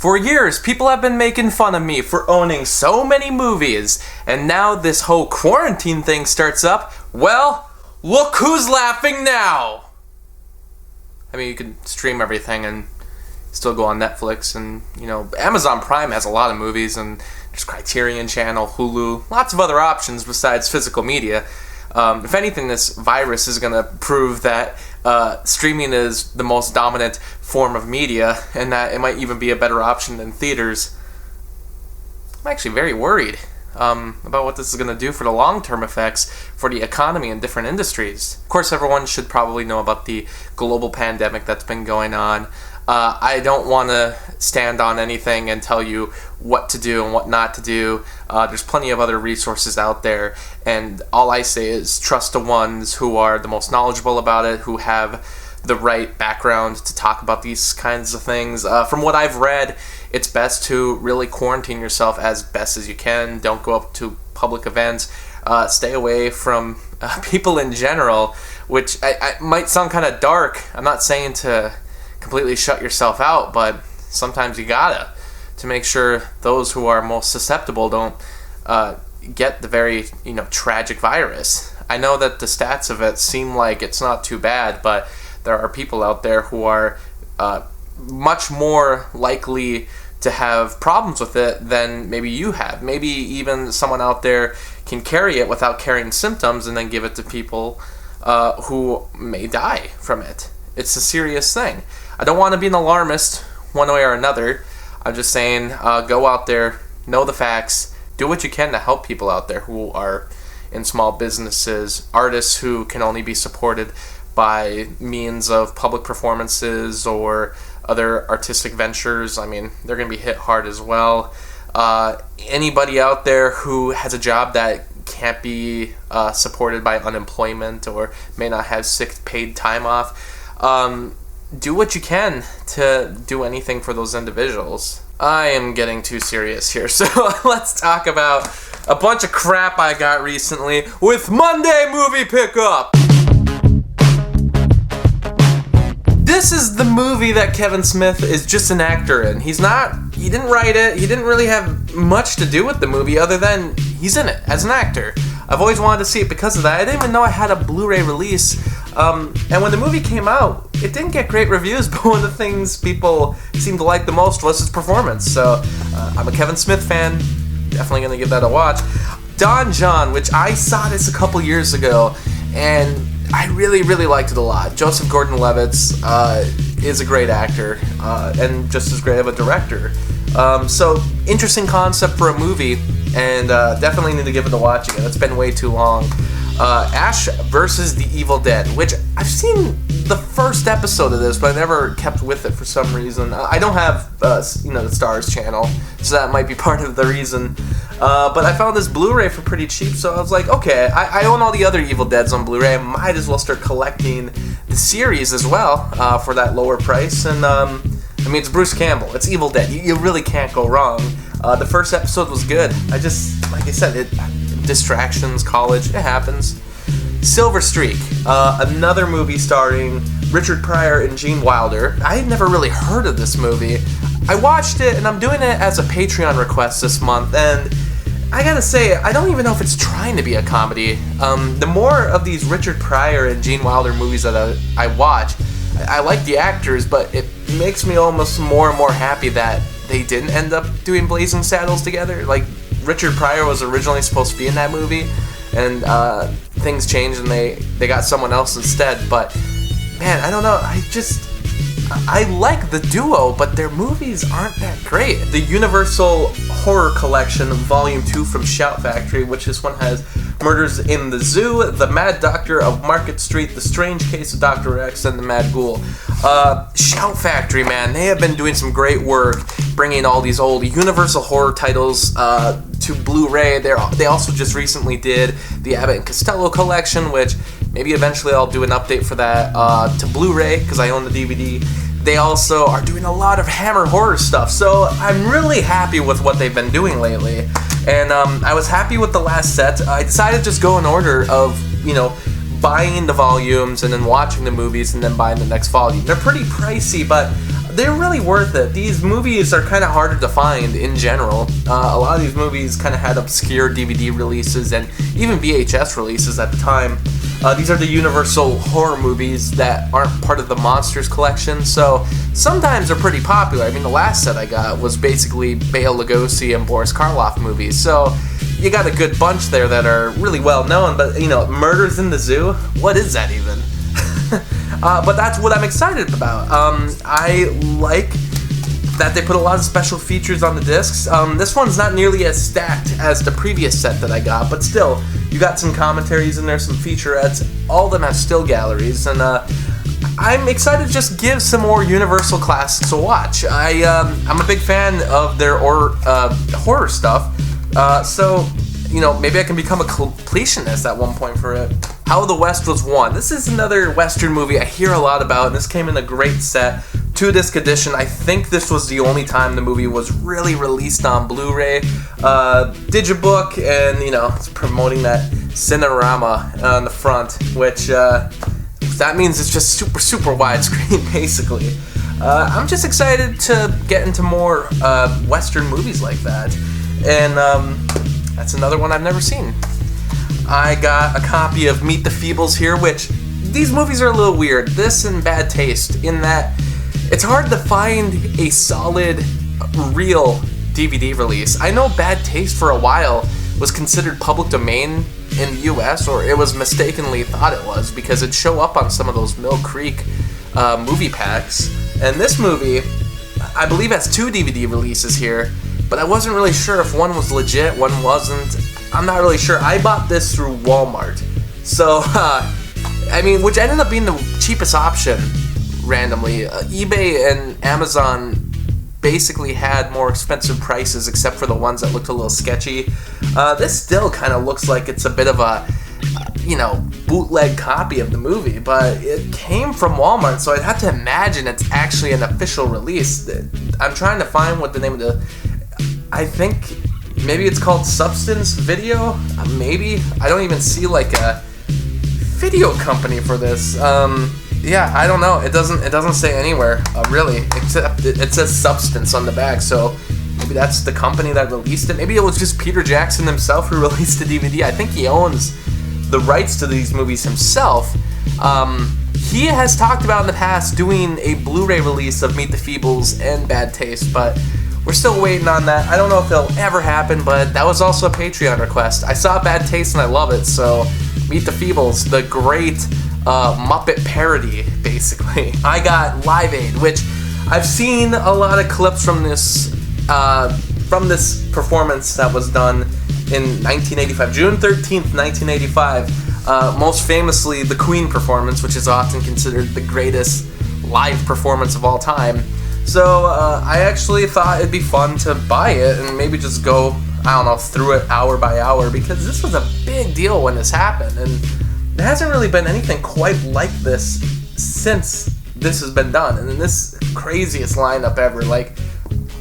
For years, people have been making fun of me for owning so many movies, and now this whole quarantine thing starts up. Well, look who's laughing now! I mean, you can stream everything and still go on Netflix, and, you know, Amazon Prime has a lot of movies, and there's Criterion Channel, Hulu, lots of other options besides physical media. If anything, this virus is going to prove that streaming is the most dominant form of media, and that it might even be a better option than theaters. I'm actually very worried about what this is going to do for the long-term effects for the economy and different industries. Of course, everyone should probably know about the global pandemic that's been going on. I don't want to stand on anything and tell you what to do and what not to do. There's plenty of other resources out there, and all I say is trust the ones who are the most knowledgeable about it, who have the right background to talk about these kinds of things. From what I've read, it's best to really quarantine yourself as best as you can. Don't go up to public events. Stay away from people in general, which I might sound kind of dark. I'm not saying to completely shut yourself out, but sometimes you gotta, to make sure those who are most susceptible don't get the very, tragic virus. I know that the stats of it seem like it's not too bad, but there are people out there who are much more likely to have problems with it than maybe you have. Maybe even someone out there can carry it without carrying symptoms and then give it to people who may die from it. It's a serious thing. I don't want to be an alarmist one way or another. I'm just saying, go out there, know the facts, do what you can to help people out there who are in small businesses, artists who can only be supported by means of public performances or other artistic ventures. I mean, they're going to be hit hard as well. Anybody out there who has a job that can't be supported by unemployment or may not have sick paid time off, do what you can to do anything for those individuals. I am getting too serious here, so let's talk about a bunch of crap I got recently with Monday Movie Pickup. This is the movie that Kevin Smith is just an actor in. He didn't write it, he didn't really have much to do with the movie other than he's in it as an actor. I've always wanted to see it because of that. I didn't even know I had a Blu-ray release. And when the movie came out, it didn't get great reviews, but one of the things people seemed to like the most was his performance. So I'm a Kevin Smith fan, definitely going to give that a watch. Don John, which I saw this a couple years ago, and I really, really liked it a lot. Joseph Gordon-Levitt is a great actor, and just as great of a director. So, interesting concept for a movie, and definitely need to give it a watch again. It's been way too long. Ash versus the Evil Dead, which I've seen the first episode of this, but I never kept with it for some reason. I don't have, the Stars channel, so that might be part of the reason. But I found this Blu-ray for pretty cheap, so I was like, okay, I own all the other Evil Deads on Blu-ray. I might as well start collecting the series as well for that lower price. And it's Bruce Campbell. It's Evil Dead. You really can't go wrong. The first episode was good. Like I said, distractions, college, it happens. Silver Streak, another movie starring Richard Pryor and Gene Wilder. I had never really heard of this movie. I watched it, and I'm doing it as a Patreon request this month, and I gotta say, I don't even know if it's trying to be a comedy. The more of these Richard Pryor and Gene Wilder movies that I watch, I like the actors, but it makes me almost more and more happy that they didn't end up doing Blazing Saddles together. Like, Richard Pryor was originally supposed to be in that movie, and things changed and they got someone else instead. But man, I don't know, I like the duo, but their movies aren't that great. The Universal Horror Collection Volume 2 from Shout Factory, which this one has Murders in the Zoo, The Mad Doctor of Market Street, The Strange Case of Dr. X, and The Mad Ghoul. Shout Factory, man, they have been doing some great work bringing all these old Universal horror titles to Blu-ray. They also just recently did the Abbott and Costello collection, which maybe eventually I'll do an update for that to Blu-ray because I own the DVD. They also are doing a lot of Hammer horror stuff, so I'm really happy with what they've been doing lately. And I was happy with the last set. I decided to just go in order of, buying the volumes and then watching the movies and then buying the next volume. They're pretty pricey, but they're really worth it. These movies are kind of harder to find in general. A lot of these movies kind of had obscure DVD releases and even VHS releases at the time. These are the Universal horror movies that aren't part of the Monsters collection, so sometimes they're pretty popular. I mean, the last set I got was basically Bela Lugosi and Boris Karloff movies, so you got a good bunch there that are really well known, but, you know, Murders in the Zoo? What is that even? But that's what I'm excited about. I like that they put a lot of special features on the discs. This one's not nearly as stacked as the previous set that I got, but still, you got some commentaries in there, some featurettes. All of them have still galleries, and I'm excited to just give some more Universal classics a watch. I'm a big fan of their horror stuff, so, you know, maybe I can become a completionist at one point for it. How the West Was Won. This is another Western movie I hear a lot about, and this came in a great set. 2-disc edition. I think this was the only time the movie was really released on Blu-ray. Digibook, and, you know, it's promoting that Cinerama on the front, which, that means it's just super, super widescreen, basically. I'm just excited to get into more Western movies like that. And that's another one I've never seen. I got a copy of Meet the Feebles here, which these movies are a little weird. This and Bad Taste, in that it's hard to find a solid, real DVD release. I know Bad Taste for a while was considered public domain in the US, or it was mistakenly thought it was, because it'd show up on some of those Mill Creek movie packs. And this movie, I believe, has 2 DVD releases here, but I wasn't really sure if one was legit, one wasn't. I'm not really sure. I bought this through Walmart. So, I mean, which ended up being the cheapest option, randomly. eBay and Amazon basically had more expensive prices, except for the ones that looked a little sketchy. This still kind of looks like it's a bit of a, you know, bootleg copy of the movie, but it came from Walmart, so I'd have to imagine it's actually an official release. I'm trying to find what the name of the... I think maybe it's called Substance Video? Maybe? I don't even see like a video company for this. Yeah, I don't know. It doesn't say anywhere, really, except it says Substance on the back, so maybe that's the company that released it. Maybe it was just Peter Jackson himself who released the DVD. I think he owns the rights to these movies himself. He has talked about in the past doing a Blu-ray release of Meet the Feebles and Bad Taste, but we're still waiting on that. I don't know if it'll ever happen, but that was also a Patreon request. I saw Bad Taste and I love it, so Meet the Feebles, the great Muppet parody, basically. I got Live Aid, which I've seen a lot of clips from this performance that was done in 1985, June 13th, 1985. Most famously, the Queen performance, which is often considered the greatest live performance of all time. So I actually thought it'd be fun to buy it and maybe just go, I don't know, through it hour by hour, because this was a big deal when this happened, and there hasn't really been anything quite like this since this has been done. And in this craziest lineup ever, like,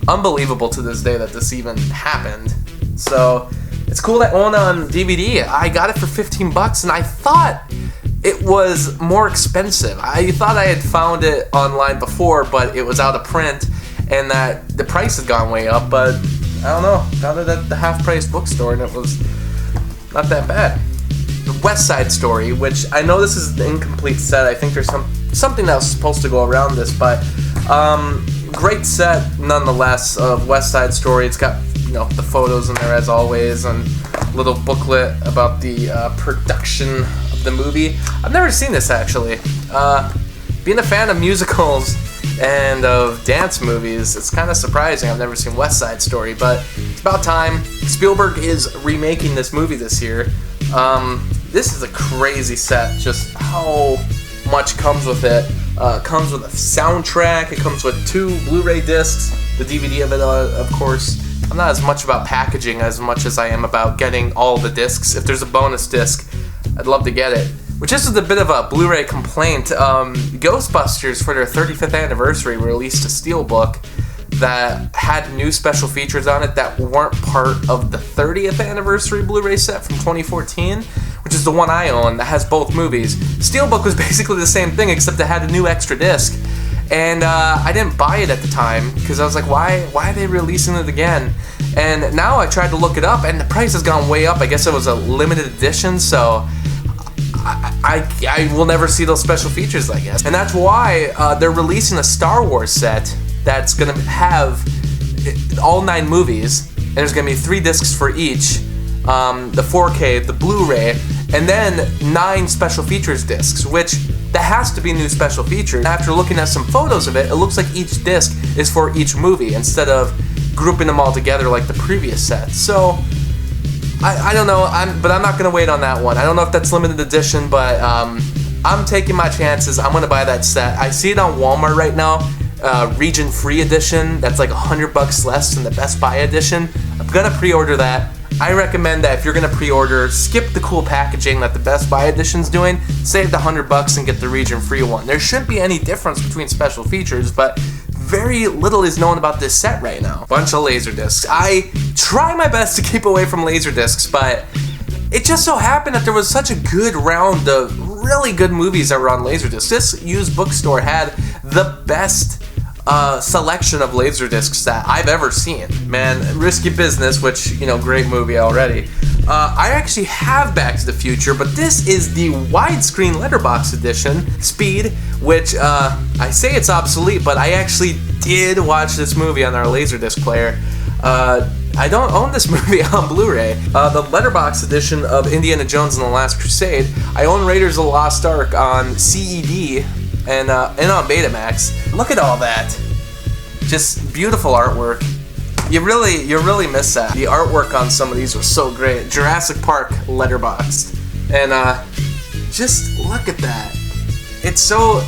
unbelievable to this day that this even happened. So it's cool to own on DVD. I got it for $15, and I thought it was more expensive. I thought I had found it online before, but it was out of print, and that the price had gone way up, but I don't know. Found it at the half-price bookstore, and it was not that bad. The West Side Story, which I know this is the incomplete set. I think there's something that was supposed to go around this, but great set nonetheless of West Side Story. It's got, you know, the photos in there as always, and a little booklet about the production of the movie. I've never seen this actually. Being a fan of musicals and of dance movies, it's kind of surprising I've never seen West Side Story, but it's about time. Spielberg is remaking this movie this year. This is a crazy set, just how much comes with it. Comes with a soundtrack, it comes with 2 Blu-ray discs, the DVD of it, of course. I'm not as much about packaging as much as I am about getting all the discs. If there's a bonus disc, I'd love to get it. Which this is a bit of a Blu-ray complaint. Ghostbusters, for their 35th anniversary, released a steelbook that had new special features on it that weren't part of the 30th anniversary Blu-ray set from 2014, which is the one I own that has both movies. Steelbook was basically the same thing, except it had a new extra disc, and I didn't buy it at the time because I was like, why are they releasing it again? And now I tried to look it up, and the price has gone way up. I guess it was a limited edition, so I will never see those special features, I guess. And that's why they're releasing a Star Wars set that's gonna have all 9 movies, and there's gonna be 3 discs for each, the 4K, the Blu-Ray, and then 9 special features discs, which that has to be new special features. After looking at some photos of it, it looks like each disc is for each movie instead of grouping them all together like the previous set. So I don't know, but I'm not gonna wait on that one. I don't know if that's limited edition, but I'm taking my chances. I'm gonna buy that set. I see it on Walmart right now, region free edition. That's like $100 less than the Best Buy edition. I'm gonna pre-order that. I recommend that if you're gonna pre-order, skip the cool packaging that the Best Buy edition's doing. Save the $100 and get the region free one. There shouldn't be any difference between special features, but very little is known about this set right now. Bunch of Laserdiscs. I try my best to keep away from Laserdiscs, but it just so happened that there was such a good round of really good movies that were on Laserdisc. This used bookstore had the best selection of Laserdiscs that I've ever seen. Man, Risky Business, which, you know, great movie already. I actually have Back to the Future, but this is the widescreen letterbox edition, Speed, which I say it's obsolete, but I actually did watch this movie on our Laserdisc player. I don't own this movie on Blu-ray. The letterbox edition of Indiana Jones and the Last Crusade. I own Raiders of the Lost Ark on CED and on Betamax. Look at all that. Just beautiful artwork. You really miss that. The artwork on some of these was so great. Jurassic Park letterboxed. And just look at that.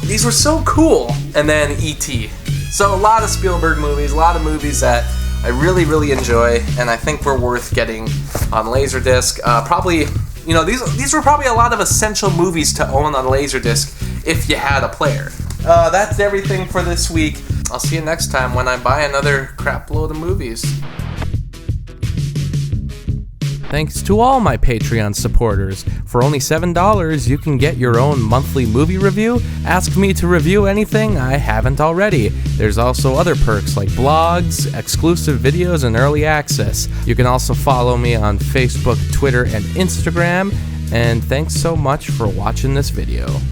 These were so cool. And then E.T. So a lot of Spielberg movies, a lot of movies that I really enjoy, and I think were worth getting on Laserdisc. Probably, you know, these were probably a lot of essential movies to own on Laserdisc if you had a player. That's everything for this week. I'll see you next time when I buy another crap load of movies. Thanks to all my Patreon supporters. For only $7, you can get your own monthly movie review. Ask me to review anything I haven't already. There's also other perks like blogs, exclusive videos, and early access. You can also follow me on Facebook, Twitter, and Instagram. And thanks so much for watching this video.